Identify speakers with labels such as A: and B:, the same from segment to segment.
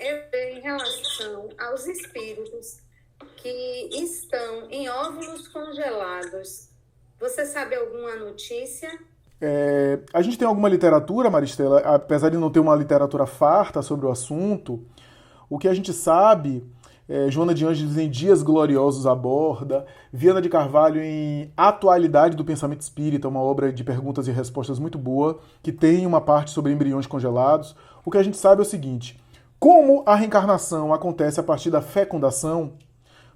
A: em relação aos espíritos que estão em óvulos congelados. Você sabe alguma notícia?
B: A gente tem alguma literatura, Maristela, apesar de não ter uma literatura farta sobre o assunto, o que a gente sabe, Joana de Ângeles em Dias Gloriosos aborda, Viana de Carvalho em Atualidade do Pensamento Espírita, uma obra de perguntas e respostas muito boa, que tem uma parte sobre embriões congelados. O que a gente sabe é o seguinte: como a reencarnação acontece a partir da fecundação,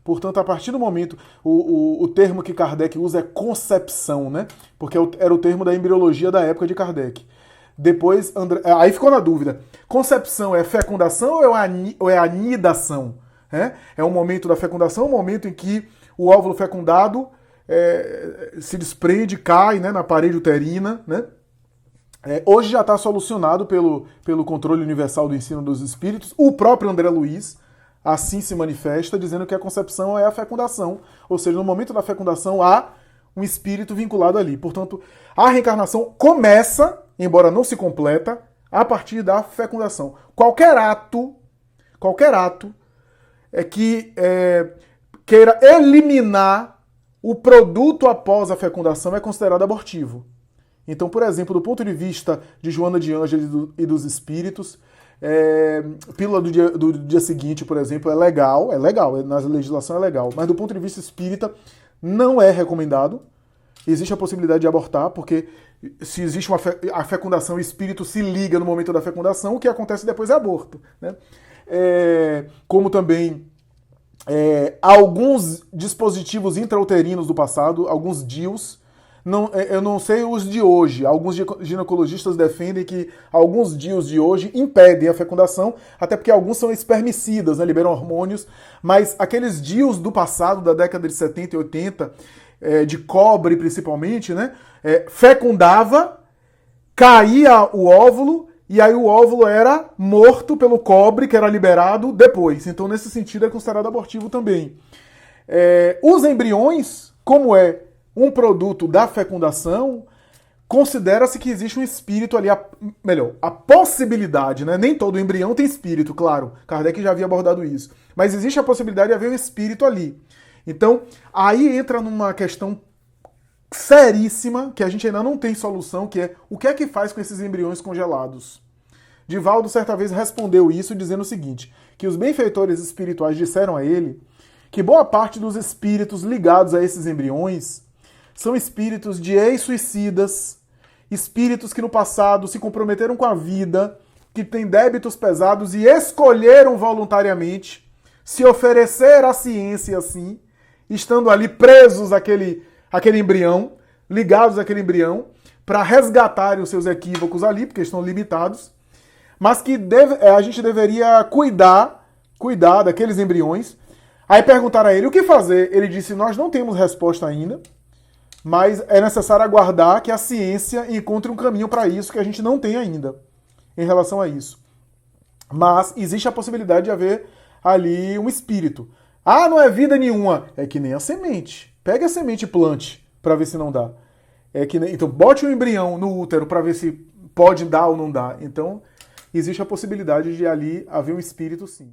B: portanto, a partir do momento, o termo que Kardec usa é concepção, né? Porque era o termo da embriologia da época de Kardec. Depois, aí ficou na dúvida: concepção é fecundação ou é anidação? É o momento da fecundação, o momento em que o óvulo fecundado se desprende, cai, né, na parede uterina, né? Hoje já está solucionado pelo controle universal do ensino dos espíritos. O próprio André Luiz assim se manifesta, dizendo que a concepção é a fecundação, ou seja, no momento da fecundação há um espírito vinculado ali. Portanto, a reencarnação começa, embora não se completa, a partir da fecundação. Qualquer ato que queira eliminar o produto após a fecundação é considerado abortivo. Então, por exemplo, do ponto de vista de Joana de Ângeles e dos espíritos, pílula do dia seguinte, por exemplo, é legal, na legislação é legal, mas do ponto de vista espírita não é recomendado. Existe a possibilidade de abortar, porque se existe a fecundação, o espírito se liga no momento da fecundação, o que acontece depois é aborto, né? Como também alguns dispositivos intrauterinos do passado, alguns DIUs, eu não sei os de hoje. Alguns ginecologistas defendem que alguns DIUs de hoje impedem a fecundação, até porque alguns são espermicidas, né, liberam hormônios, mas aqueles DIUs do passado, da década de 70 e 80, de cobre principalmente, né, fecundava, caía o óvulo, e aí o óvulo era morto pelo cobre, que era liberado depois. Então, nesse sentido, é considerado abortivo também. Os embriões, como é um produto da fecundação, considera-se que existe um espírito ali, a possibilidade, né? Nem todo embrião tem espírito, claro. Kardec já havia abordado isso. Mas existe a possibilidade de haver um espírito ali. Então, aí entra numa questão seríssima, que a gente ainda não tem solução, que é o que é que faz com esses embriões congelados. Divaldo certa vez respondeu isso dizendo o seguinte, que os benfeitores espirituais disseram a ele que boa parte dos espíritos ligados a esses embriões são espíritos de ex-suicidas, espíritos que no passado se comprometeram com a vida, que têm débitos pesados e escolheram voluntariamente se oferecer à ciência assim, estando ali presos àquele embrião, ligados àquele embrião, para resgatarem os seus equívocos ali, porque estão limitados, mas que a gente deveria cuidar daqueles embriões. Aí perguntaram a ele o que fazer. Ele disse: nós não temos resposta ainda, mas é necessário aguardar que a ciência encontre um caminho para isso que a gente não tem ainda em relação a isso. Mas existe a possibilidade de haver ali um espírito. Ah, não é vida nenhuma. É que nem a semente. Pega a semente e plante para ver se não dá. Então, bote um embrião no útero para ver se pode dar ou não dá. Então, existe a possibilidade de ali haver um espírito, sim.